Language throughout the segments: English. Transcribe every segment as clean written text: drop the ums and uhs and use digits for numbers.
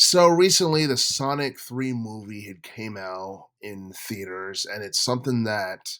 So recently, the Sonic 3 movie had came out in theaters, and it's something that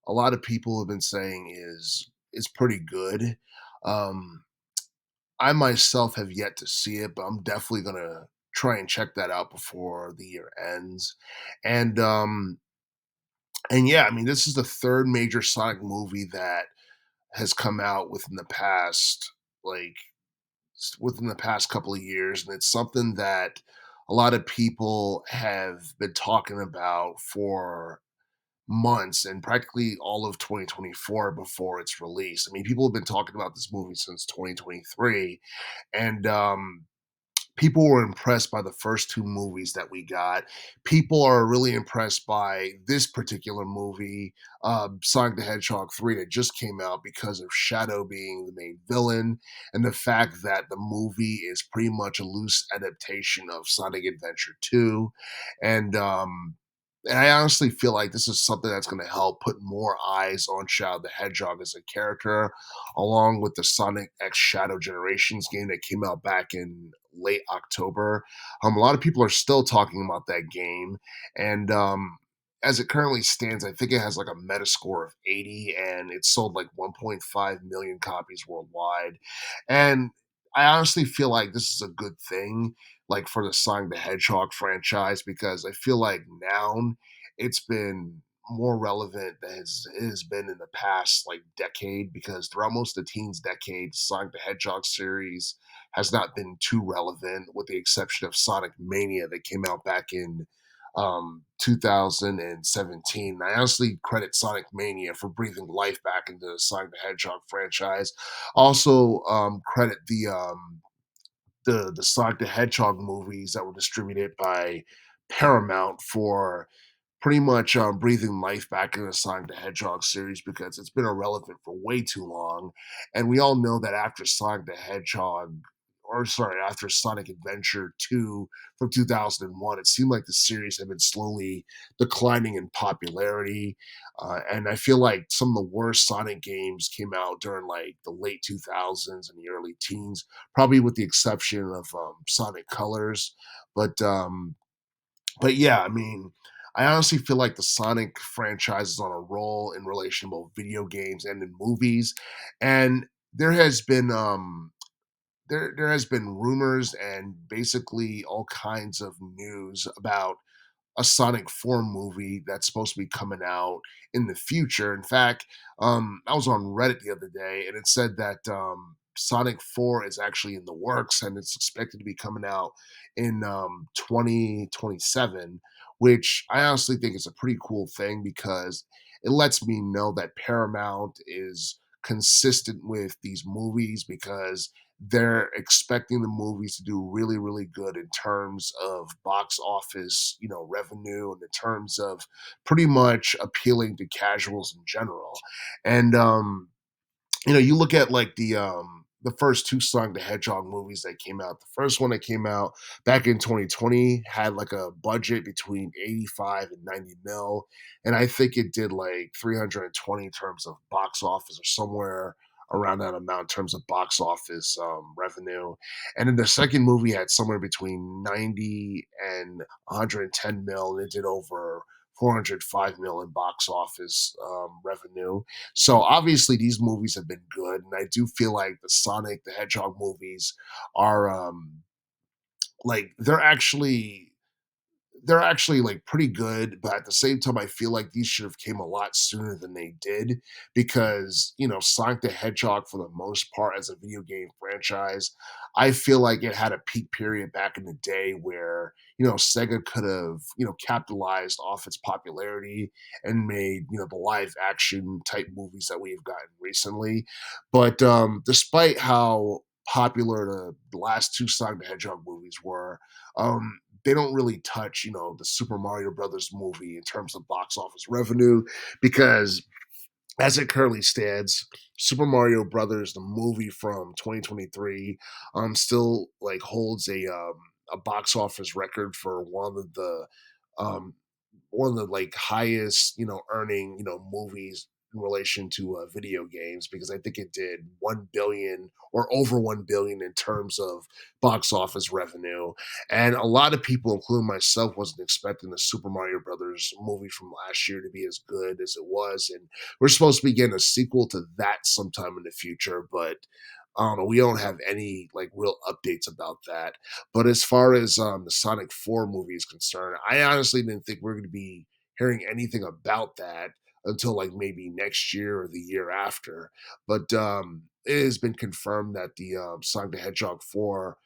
a lot of people have been saying is pretty good. Um, I myself have yet to see it, but I'm definitely gonna try and check that out before the year ends. And and yeah, I mean, this is the third major Sonic movie that has come out like within the past couple of years, and it's something that a lot of people have been talking about for months and practically all of 2024 before its release. I mean, people have been talking about this movie since 2023, and people were impressed by the first two movies that we got. People are really impressed by this particular movie, Sonic the Hedgehog 3, that just came out because of Shadow being the main villain and the fact that the movie is pretty much a loose adaptation of Sonic Adventure 2. And and I honestly feel like this is something that's going to help put more eyes on Shadow the Hedgehog as a character, along with the Sonic X Shadow Generations game that came out back in late October. A lot of people are still talking about that game, and as it currently stands, I think it has like a Metascore of 80, and it sold like 1.5 million copies worldwide. And I honestly feel like this is a good thing, like for the Sonic the Hedgehog franchise, because I feel like now it's been more relevant than it has been in the past like decade, because throughout most of the teens decade, Sonic the Hedgehog series has not been too relevant, with the exception of Sonic Mania that came out back in 2017. I honestly credit Sonic Mania for breathing life back into the Sonic the Hedgehog franchise. Also, credit the Sonic the Hedgehog movies that were distributed by Paramount for pretty much breathing life back into the Sonic the Hedgehog series, because it's been irrelevant for way too long. And we all know that after Sonic the Hedgehog, or sorry, after Sonic Adventure 2 from 2001, it seemed like the series had been slowly declining in popularity. And I feel like some of the worst Sonic games came out during like the late 2000s and the early teens, probably with the exception of Sonic Colors. But but yeah, I mean, I honestly feel like the Sonic franchise is on a roll in relation to both video games and in movies. And there has been there has been rumors and basically all kinds of news about a Sonic 4 movie that's supposed to be coming out in the future. In fact, I was on Reddit the other day, and it said that Sonic 4 is actually in the works, and it's expected to be coming out in 2027, which I honestly think is a pretty cool thing, because it lets me know that Paramount is consistent with these movies, because they're expecting the movies to do really, really good in terms of box office, revenue, and in terms of pretty much appealing to casuals in general. And you look at like the first two Sonic the Hedgehog movies that came out. The first one that came out back in 2020 had like a budget between 85 and 90 mil, and I think it did like 320 in terms of box office, or somewhere around that amount in terms of box office revenue. And then the second movie had somewhere between 90 and 110 mil, and it did over 405 mil in box office revenue. So obviously these movies have been good, and I do feel like the Sonic the Hedgehog movies are like they're actually like pretty good, but at the same time I feel like these should have came a lot sooner than they did, because Sonic the Hedgehog, for the most part, as a video game franchise, I feel like it had a peak period back in the day where Sega could have capitalized off its popularity and made the live action type movies that we've gotten recently. But despite how popular the last two Sonic the Hedgehog movies were, they don't really touch, the Super Mario Brothers movie in terms of box office revenue, because as it currently stands, Super Mario Brothers, the movie from 2023, still like holds a box office record for um, one of the like highest earning movies in relation to video games because I think it did 1 billion or over 1 billion in terms of box office revenue. And a lot of people, including myself, wasn't expecting the Super Mario Brothers movie from last year to be as good as it was. And we're supposed to be getting a sequel to that sometime in the future, but I don't know. We don't have any like real updates about that. But as far as the Sonic 4 movie is concerned, I honestly didn't think we are going to be hearing anything about that until like maybe next year or the year after. But it has been confirmed that the Sonic the Hedgehog 4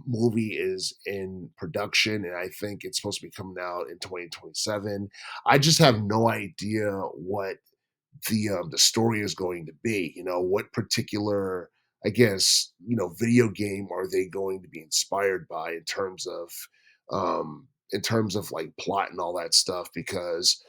movie is in production, and I think it's supposed to be coming out in 2027. I just have no idea what the story is going to be. You know, what particular, I guess, video game are they going to be inspired by in terms of like plot and all that stuff? Because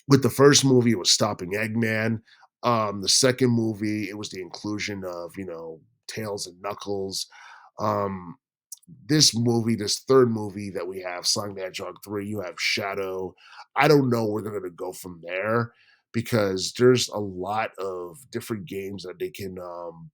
with the first movie, it was stopping Eggman. The second movie, it was the inclusion of Tails and Knuckles. Um, this third movie that we have, Sonic the Hedgehog 3, you have Shadow. I don't know where they're gonna go from there because there's a lot of different games that they can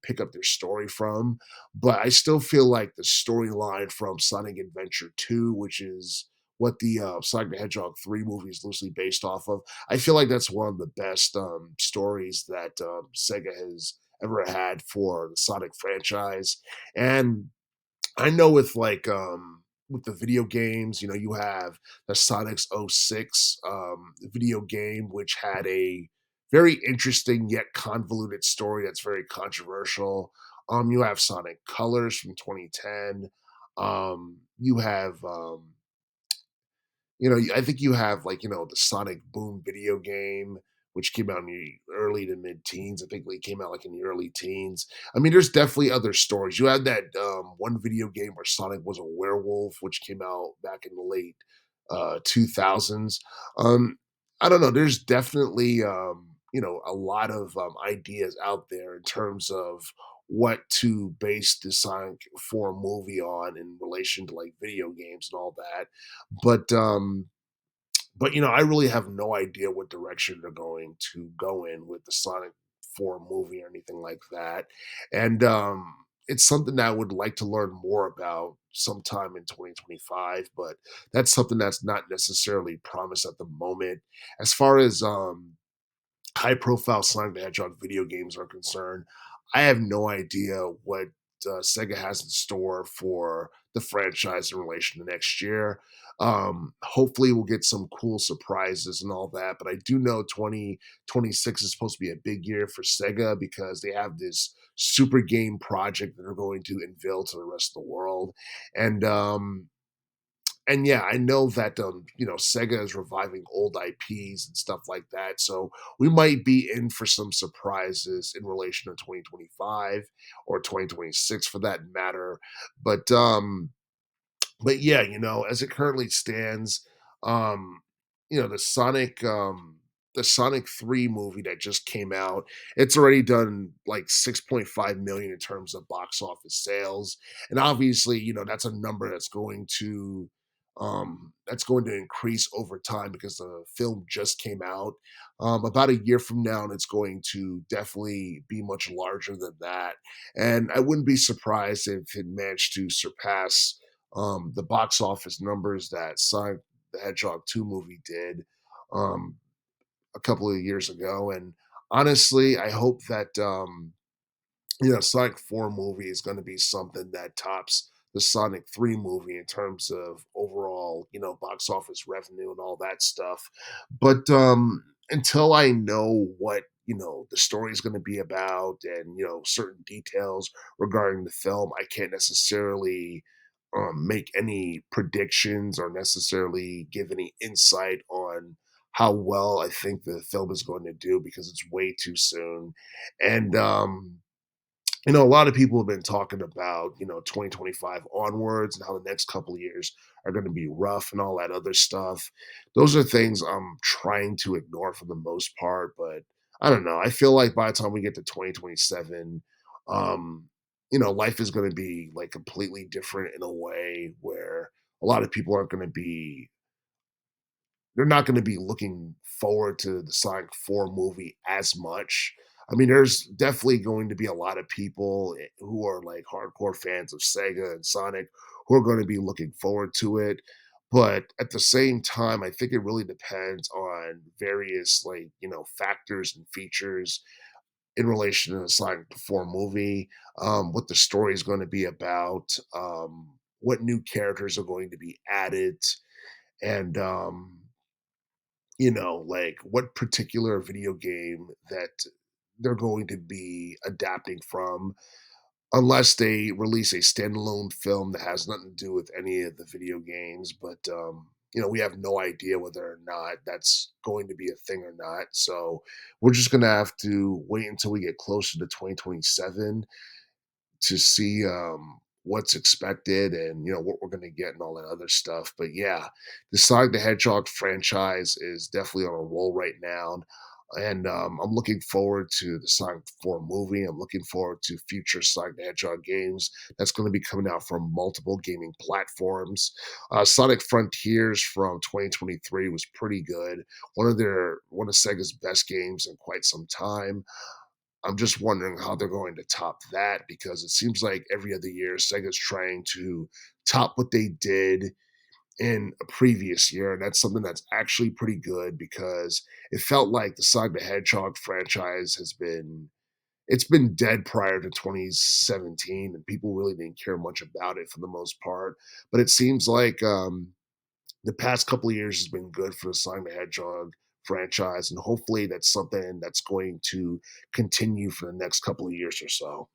pick up their story from. But I still feel like the storyline from Sonic Adventure 2, which is what the Sonic the Hedgehog 3 movie is loosely based off of, I feel like that's one of the best stories that Sega has ever had for the Sonic franchise. And I know with the video games, you have the Sonic's '06 video game, which had a very interesting yet convoluted story that's very controversial. You have Sonic Colors from 2010. You have I think you have the Sonic Boom video game, which came out in the early to mid teens. I think it came out like in the early teens. I mean, there's definitely other stories. You had that one video game where Sonic was a werewolf, which came out back in the late 2000s. Um, I don't know. There's definitely a lot of ideas out there in terms of what to base the Sonic 4 movie on in relation to like video games and all that. But I really have no idea what direction they're going to go in with the Sonic 4 movie or anything like that. And it's something that I would like to learn more about sometime in 2025, but that's something that's not necessarily promised at the moment. As far as high profile Sonic the Hedgehog video games are concerned, I have no idea what Sega has in store for the franchise in relation to next year. Hopefully, we'll get some cool surprises and all that. But I do know 2026 is supposed to be a big year for Sega because they have this super game project that they're going to unveil to the rest of the world. And yeah, I know that Sega is reviving old IPs and stuff like that. So we might be in for some surprises in relation to 2025 or 2026 for that matter. But yeah, as it currently stands, um, the Sonic 3 movie that just came out, it's already done like 6.5 million in terms of box office sales. And obviously, that's a number that's going to increase over time because the film just came out about a year from now, and it's going to definitely be much larger than that. And I wouldn't be surprised if it managed to surpass the box office numbers that Sonic the Hedgehog 2 movie did um, a couple of years ago. And honestly, I hope that Sonic 4 movie is going to be something that tops the Sonic 3 movie in terms of overall, box office revenue and all that stuff. But until I know what, the story is going to be about and, certain details regarding the film, I can't necessarily make any predictions or necessarily give any insight on how well I think the film is going to do because it's way too soon. And a lot of people have been talking about, 2025 onwards and how the next couple of years are going to be rough and all that other stuff. Those are things I'm trying to ignore for the most part, but I don't know. I feel like by the time we get to 2027, um, life is going to be like completely different in a way where a lot of people aren't going to be they're not gonna be looking forward to the Sonic 4 movie as much. I mean, there's definitely going to be a lot of people who are like hardcore fans of Sega and Sonic who are going to be looking forward to it. But at the same time, I think it really depends on various like, factors and features in relation to the Sonic the 4 movie, what the story is going to be about, what new characters are going to be added, and like what particular video game that they're going to be adapting from, unless they release a standalone film that has nothing to do with any of the video games. But we have no idea whether or not that's going to be a thing or not. So we're just gonna have to wait until we get closer to 2027 to see what's expected and what we're going to get and all that other stuff. But yeah, the Sonic the Hedgehog franchise is definitely on a roll right now, and I'm looking forward to the Sonic 4 movie. I'm looking forward to future Sonic the Hedgehog games that's going to be coming out from multiple gaming platforms. Sonic Frontiers from 2023 was pretty good. One of Sega's best games in quite some time. I'm just wondering how they're going to top that, because it seems like every other year Sega's trying to top what they did in a previous year. And that's something that's actually pretty good, because it felt like the Sonic the Hedgehog franchise it's been dead prior to 2017, and people really didn't care much about it for the most part. But it seems like the past couple of years has been good for the Sonic the Hedgehog franchise, and hopefully that's something that's going to continue for the next couple of years or so.